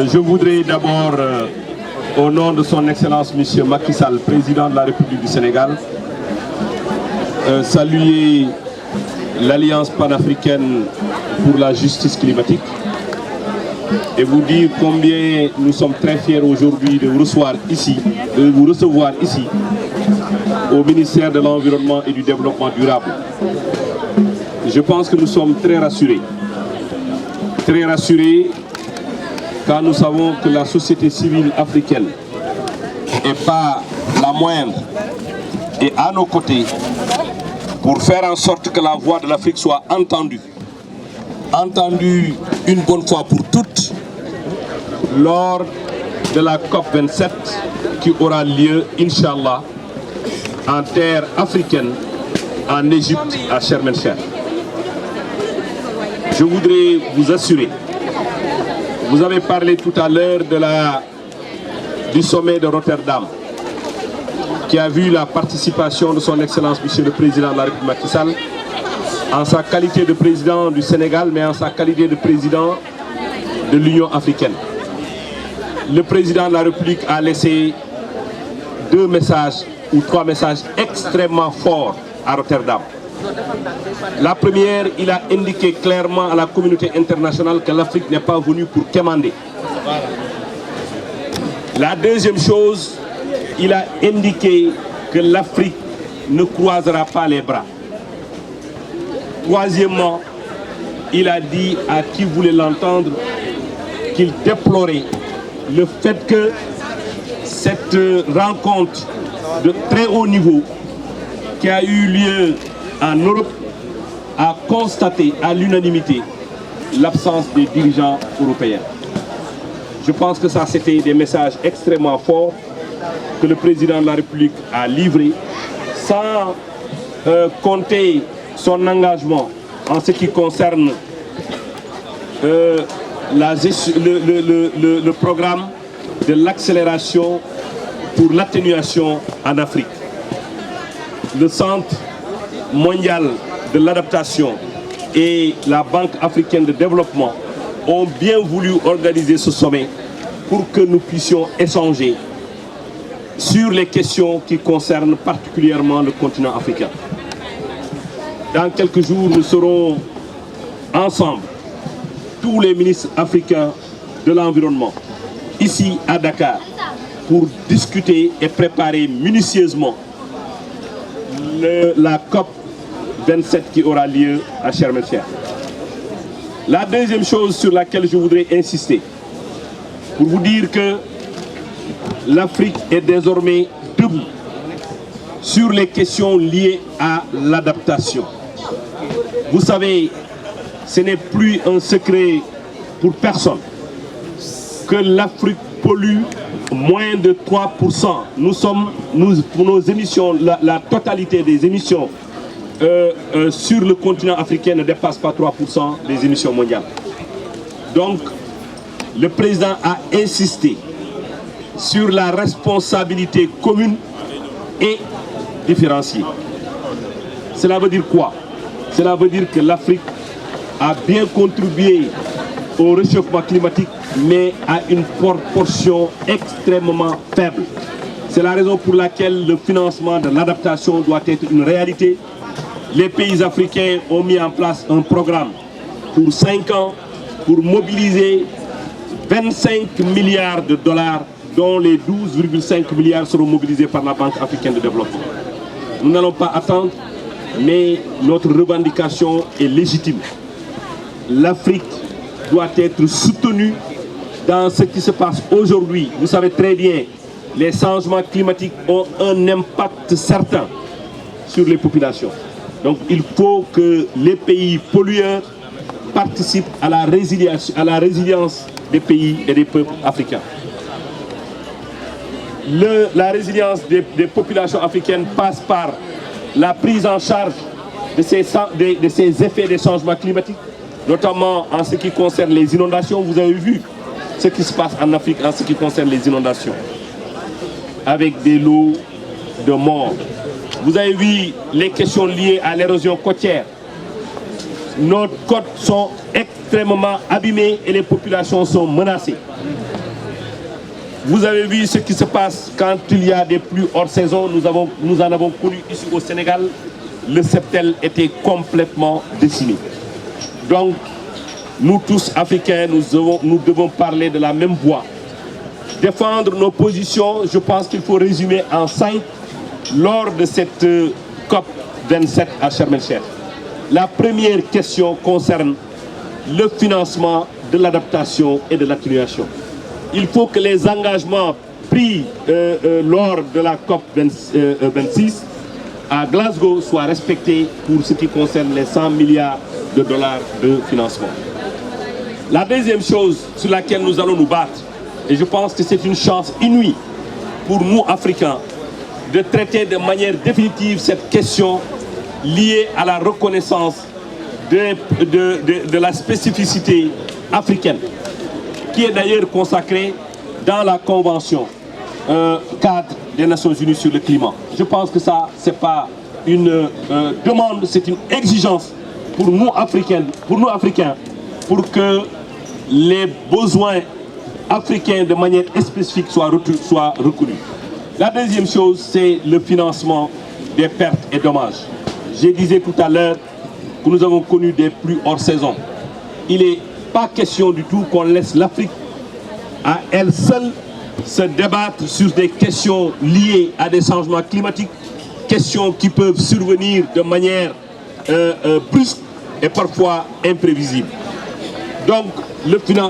Je voudrais d'abord, au nom de son Excellence M. Macky Sall, président de la République du Sénégal, saluer l'Alliance panafricaine pour la justice climatique et vous dire combien nous sommes très fiers aujourd'hui de vous recevoir ici, au ministère de l'Environnement et du Développement durable. Je pense que nous sommes très rassurés quand nous savons que la société civile africaine n'est pas la moindre et à nos côtés pour faire en sorte que la voix de l'Afrique soit entendue une bonne fois pour toutes lors de la COP27 qui aura lieu, Inch'Allah, en terre africaine, en Égypte, à Sharm el-Sheikh. Je voudrais vous assurer, vous avez parlé tout à l'heure du sommet de Rotterdam, qui a vu la participation de son Excellence, Monsieur le Président de la République Macky Sall, en sa qualité de président du Sénégal, mais en sa qualité de président de l'Union africaine. Le président de la République a laissé 2 messages ou 3 messages extrêmement forts à Rotterdam. La première, il a indiqué clairement à la communauté internationale que l'Afrique n'est pas venue pour quémander. La deuxième chose, il a indiqué que l'Afrique ne croisera pas les bras. Troisièmement, il a dit à qui voulait l'entendre qu'il déplorait le fait que cette rencontre de très haut niveau qui a eu lieu en Europe a constaté à l'unanimité l'absence des dirigeants européens. Je pense que ça, c'était des messages extrêmement forts que le président de la République a livrés, sans compter son engagement en ce qui concerne le programme de l'accélération pour l'atténuation en Afrique. Le Centre mondial de l'adaptation et la Banque africaine de développement ont bien voulu organiser ce sommet pour que nous puissions échanger sur les questions qui concernent particulièrement le continent africain. Dans quelques jours, nous serons ensemble, tous les ministres africains de l'environnement, ici à Dakar, pour discuter et préparer minutieusement la COP27 qui aura lieu à Sharm el-Sheikh. La deuxième chose sur laquelle je voudrais insister, pour vous dire que l'Afrique est désormais debout sur les questions liées à l'adaptation. Vous savez, ce n'est plus un secret pour personne que l'Afrique pollue moins de 3%. Pour nos émissions, la totalité des émissions sur le continent africain ne dépasse pas 3% des émissions mondiales. Donc, le président a insisté sur la responsabilité commune et différenciée. Cela veut dire quoi? Cela veut dire que l'Afrique a bien contribué au réchauffement climatique, mais à une proportion extrêmement faible. C'est la raison pour laquelle le financement de l'adaptation doit être une réalité. Les pays africains ont mis en place un programme pour 5 ans pour mobiliser 25 milliards de dollars, dont les 12,5 milliards seront mobilisés par la Banque africaine de développement. Nous n'allons pas attendre, mais notre revendication est légitime. L'Afrique doit être soutenue dans ce qui se passe aujourd'hui. Vous savez très bien, les changements climatiques ont un impact certain sur les populations. Donc il faut que les pays pollueurs participent à la résilience des pays et des peuples africains. La résilience des populations africaines passe par la prise en charge de ces effets des changements climatiques, notamment en ce qui concerne les inondations. Vous avez vu ce qui se passe en Afrique en ce qui concerne les inondations, avec des lots de morts. Vous avez vu les questions liées à l'érosion côtière. Nos côtes sont extrêmement abîmées et les populations sont menacées. Vous avez vu ce qui se passe quand il y a des pluies hors saison. Nous en avons connu ici au Sénégal. Le septel était complètement décimé. Donc, nous tous Africains, nous devons parler de la même voix. Défendre nos positions, je pense qu'il faut résumer en 5 lors de cette COP 27 à Sharm el-Sheikh. La première question concerne le financement de l'adaptation et de l'atténuation. Il faut que les engagements pris lors de la COP 26 à Glasgow soient respectés pour ce qui concerne les 100 milliards de dollars de financement. La deuxième chose sur laquelle nous allons nous battre, et je pense que c'est une chance inouïe pour nous Africains, de traiter de manière définitive cette question liée à la reconnaissance de la spécificité africaine, qui est d'ailleurs consacrée dans la Convention cadre des Nations Unies sur le climat. Je pense que ça, ce n'est pas une demande, c'est une exigence pour nous Africains, pour que les besoins africains de manière spécifique soient reconnus. La deuxième chose, c'est le financement des pertes et dommages. Je disais tout à l'heure que nous avons connu des pluies hors saison. Il n'est pas question du tout qu'on laisse l'Afrique à elle seule se débattre sur des questions liées à des changements climatiques, questions qui peuvent survenir de manière brusque et parfois imprévisible. Donc,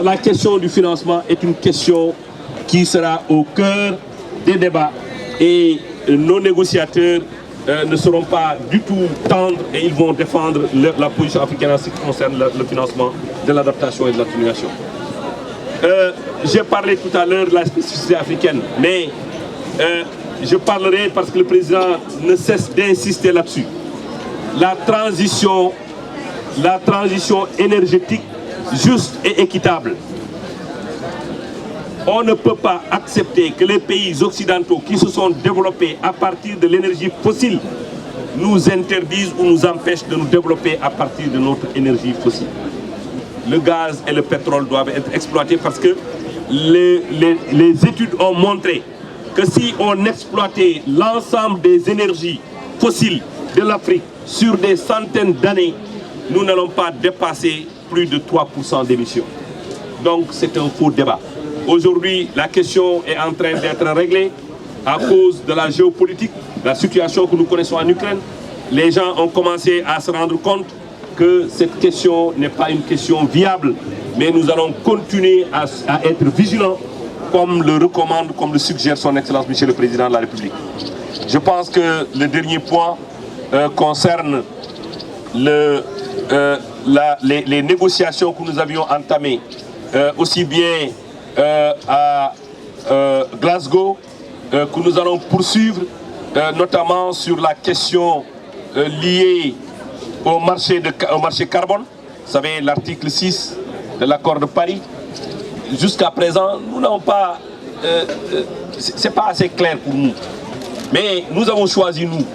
la question du financement est une question qui sera au cœur des débats et nos négociateurs ne seront pas du tout tendres et ils vont défendre la position africaine en ce qui concerne le financement de l'adaptation et de l'atténuation. J'ai parlé tout à l'heure de la spécificité africaine, mais je parlerai parce que le président ne cesse d'insister là-dessus. La transition énergétique juste et équitable. On ne peut pas accepter que les pays occidentaux qui se sont développés à partir de l'énergie fossile nous interdisent ou nous empêchent de nous développer à partir de notre énergie fossile. Le gaz et le pétrole doivent être exploités parce que les études ont montré que si on exploitait l'ensemble des énergies fossiles de l'Afrique sur des centaines d'années, nous n'allons pas dépasser plus de 3% d'émissions. Donc c'est un faux débat. Aujourd'hui, la question est en train d'être réglée à cause de la géopolitique, la situation que nous connaissons en Ukraine. Les gens ont commencé à se rendre compte que cette question n'est pas une question viable, mais nous allons continuer à être vigilants comme le recommande, comme le suggère son Excellence Monsieur le Président de la République. Je pense que le dernier point concerne les négociations que nous avions entamées aussi bien à Glasgow que nous allons poursuivre notamment sur la question liée au marché carbone. Vous savez, l'article 6 de l'accord de Paris. Jusqu'à présent, nous n'avons pas... c'est pas assez clair pour nous. Mais nous avons choisi, nous,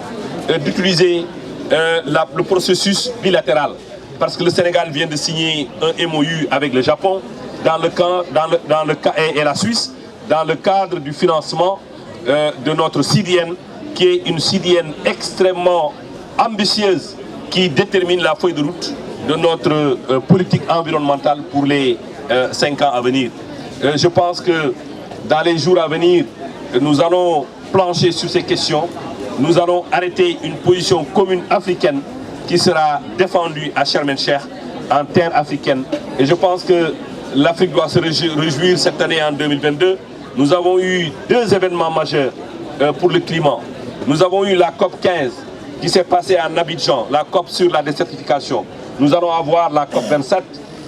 d'utiliser le processus bilatéral. Parce que le Sénégal vient de signer un MOU avec le Japon et la Suisse dans le cadre du financement de notre CDN, qui est une CDN extrêmement ambitieuse qui détermine la feuille de route de notre politique environnementale pour les 5 ans à venir. Je pense que dans les jours à venir, nous allons plancher sur ces questions. Nous allons arrêter une position commune africaine qui sera défendue à Sharm el-Sheikh en terre africaine. Et je pense que l'Afrique doit se réjouir cette année en 2022. Nous avons eu 2 événements majeurs pour le climat. Nous avons eu la COP 15 qui s'est passée à Abidjan, la COP sur la désertification. Nous allons avoir la COP 27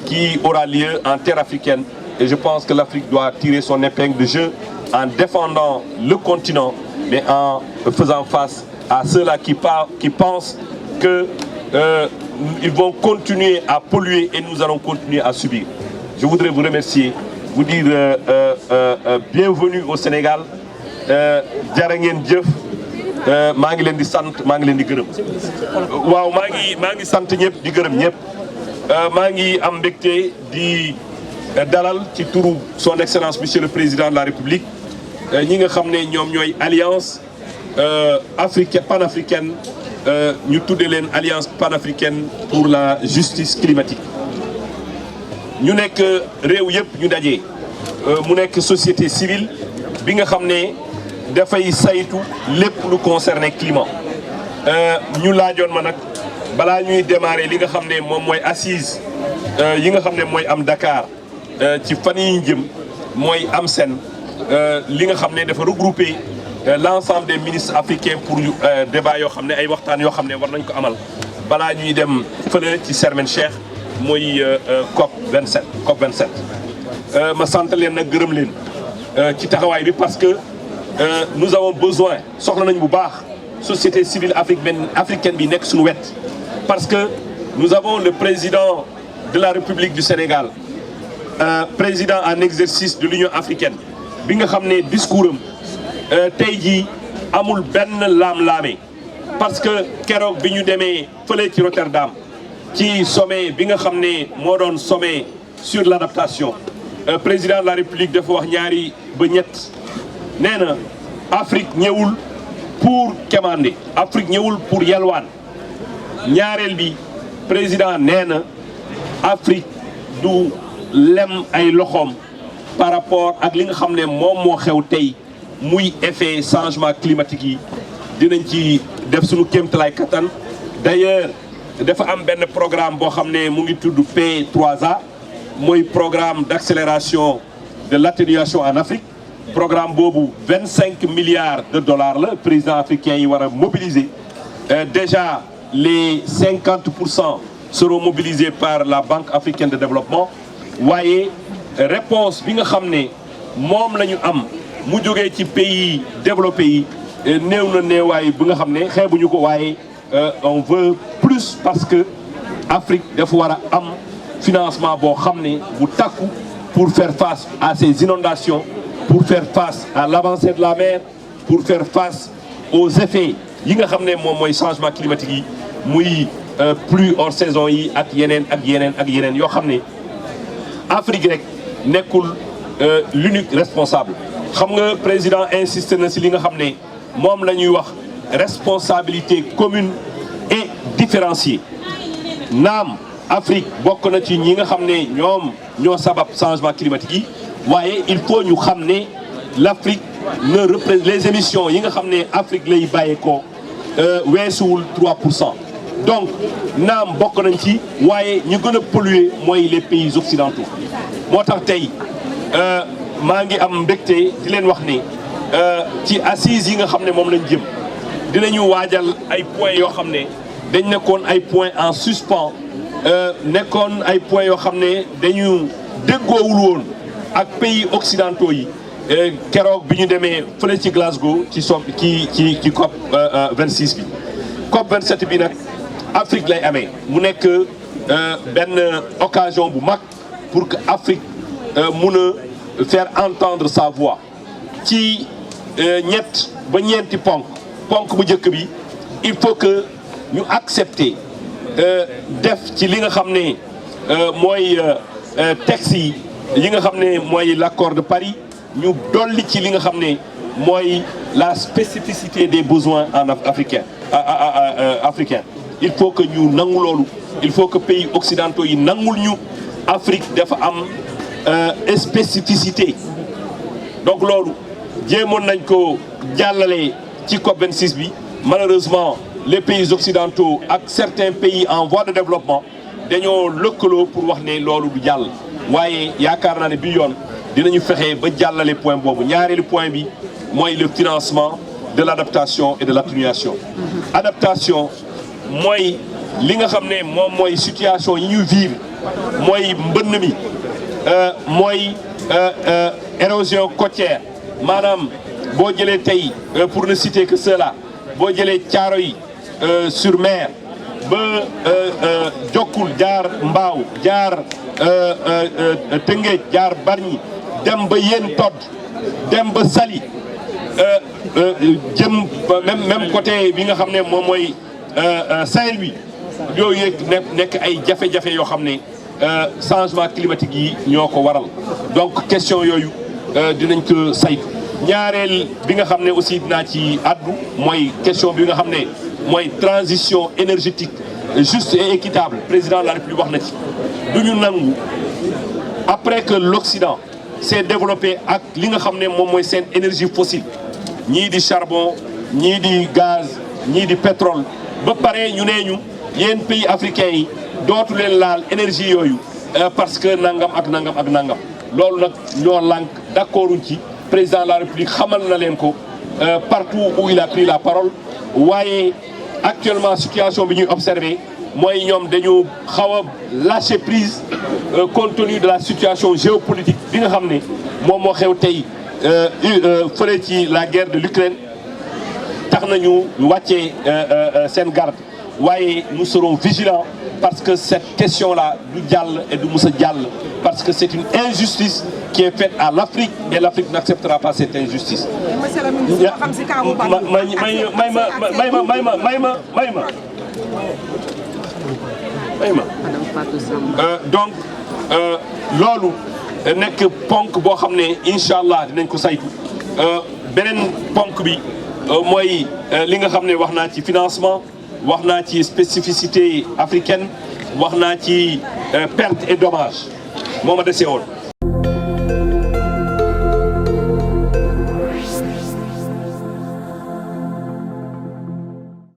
qui aura lieu en terre africaine. Et je pense que l'Afrique doit tirer son épingle de jeu en défendant le continent, mais en faisant face à ceux-là qui pensent qu'ils vont continuer à polluer et nous allons continuer à subir. Je voudrais vous remercier, vous dire bienvenue au Sénégal. Jërë ngeen jëf maa ngi leen di sant maa ngi leen di gërëm waaw maa ngi sant ñëpp di gërëm ñëpp maa ngi am mbégte di dalal ci turu son excellence monsieur le président de la République ñi nga xam ne ñoom ñooy alliance panafricaine ñu tudde leen alliance panafricaine pour la justice climatique ñu nekk réew yëpp ñu daje mu nekk société civile bi nga xam ne dafay saytu lépp lu concerné climat ñu laajoon ma nag balaa ñuy démarrer li nga xam ne moom mooy assise yi nga xam ne mooy am Dakar ci fan yi ñu jëm mooy am seen li nga xam ne dafa regrouper l'ensemble des ministres africains pour débat yoo xam ne ay waxtaan yoo xam ne war nañ ko amal balaa ñuy dem fële ci Sharm el-Cheikh mooy COP 27 ma sant leen nag gërëm leen ci taxawaay bi parce que nous avons besoin soxla nañ bu baax société civile africaine bi nekk suñu wet parce que nous avons le président de la République du Sénégal président en exercice de l'Union africaine bi nga xam ne discours am tey jii amul benn laam-laame parce que keroog bi ñu demee fële ci Rotterdam ci sommet bi nga xam ne moo doon sommet sur l'adaptation président de la République dafa wax ñaari ba ñett nee na Afrique ñëwul pour quémander Afrique ñëwul pour yalwaan ñaareel bi président nee na Afrique du lem ay loxoom par rapport ak li nga xam ne moom moo xew tey muy effet changement climatique yi dinañ ci def suñu kéemtalaay kattan d'ailleurs dafa am benn programme boo xam ne mu ngi tudd P3A mooy programme d'accélération de l'atténuation en Afrique programme boobu 25 milliards de dollars la président africain yi war a mobiliser déjà les 50% seront mobilisés par la Banque africaine de développement waaye réponse bi nga xam ne moom la ñu am mu jógee ci pays développés yi néew na néewaay bi nga xam ne xeebuñu ko waaye on veut plus parce que Afrique dafa war a am financement boo xam ne bu takku pour faire face à ces inondations pour faire face à l'avancée de la mer pour faire face aux effets yi nga xam ne moom mooy changement climatique yi muy pluie hors saison yi ak yeneen yoo xam ne Afrique rek nekkul l'unique responsable xam nga président insisté na ci li nga xam ne moom la ñuy wax responsabilité commune et différenciée naam Afrique bokk na ci ñi nga xam ne ñoo sabab changement climatique yi waaye il faut ñu xam ne l'Afrique ne représente les émissions yi nga xam ne Afrique lay bàyyeekoo weesuwul 3%. donc naam bokk nañ ci waaye ñu gën a polluer mooy les pays occidentaux moo tax tey maa ngi am mbégte di leen wax ne ci assises yi nga xam ne moom lañ jëm dinañu waajal ay points yoo xam ne dañ nekkoon ay points en suspens nekkoon ay points yoo xam ne dañu déggoowul woon ak pays occidentaux yi keroog bi ñu demee fële ci Glasgow ci COP 26 bi COP 27 bi nag Afrique lay amee mu nekk benn occasion bu mag pour que Afrique mun a faire entendre sa voix ci ñett ba ñeenti ponk bu njëkk bi il faut que ñu accepter def ci li nga xam ne mooy texte yi nga xam ne mooy l'accord de Paris ñu dolli ci li nga xam ne mooy la spécificité des besoins en africain il faut que ñu nangu loolu il faut que pays occidentaux yi nangul ñu Afrique dafa am spécificité donc loolu jéemoon nañ ko jàllale ci COP 26 bi malheureusement les pays occidentaux ak certains pays en voie de développement dañoo lëkkaloo pour wax ne loolu du jàll waaye yaakaar naa ne bi yoon dinañu fexe ba jàllale point boobu ñaareelu point bi mooy le financement de l'adaptation et de l'atténuation adaptation mooy li nga xam ne moom mooy situation yi ñuy vivre mooy mbënn mi mooy érosion côtière maanaam boo jëlee tey pour ne citer que cela boo jëlee Thiaroye sur mer ba Jokkul jaar Mbao jaar Tëngéej jaar Bargny dem ba Yène Tod dem ba Saly jëm même côté bi nga xam ne moom mooy Saint-Louis yooyu nekk ay jafe-jafe yoo xam ne changement climatique yi ñoo ko waral donc question yooyu dinañ ko saytu ñaareel bi nga xam ne aussi dinaa ci addu mooy question bi nga xam ne mooy transition énergétique juste et équitable président de la République wax na ci du ñu nangu après que l'Occident s'est développé ak li nga xam ne moom mooy seen énergie fossile ñii di charbon ñii di gaz ñii di pétrole ba pare ñu nee ñu yéen pays africains yi dootu leen laal énergie yooyu parce que nangam ak nangam ak nangam loolu nag ñoo lànk d'accorduñ ci président de la République xamal na leen ko partout où il a pris la parole waaye actuellement situation bi ñuy observé mooy ñoom dañu xaw a lâcher prise compte tenu de la situation géopolitique bi nga xam ne moom moo xew tey fële ci la guerre de l'Ukraine tax nañu wàccee seen garde waaye nous serons vigilants parce que cette question-là du jàll et du mus a jàll parce que c'est une injustice qui est faite à l'Afrique et l'Afrique n'acceptera pas cette injustice. Donc loolu nekk ponk boo xam ne incha allah dinañ ko saytu beneen ponk bi mooy li nga xam ne wax naa ci financement wax naa ci spécificité africaine wax naa ci perte et dommage moo ma dese woon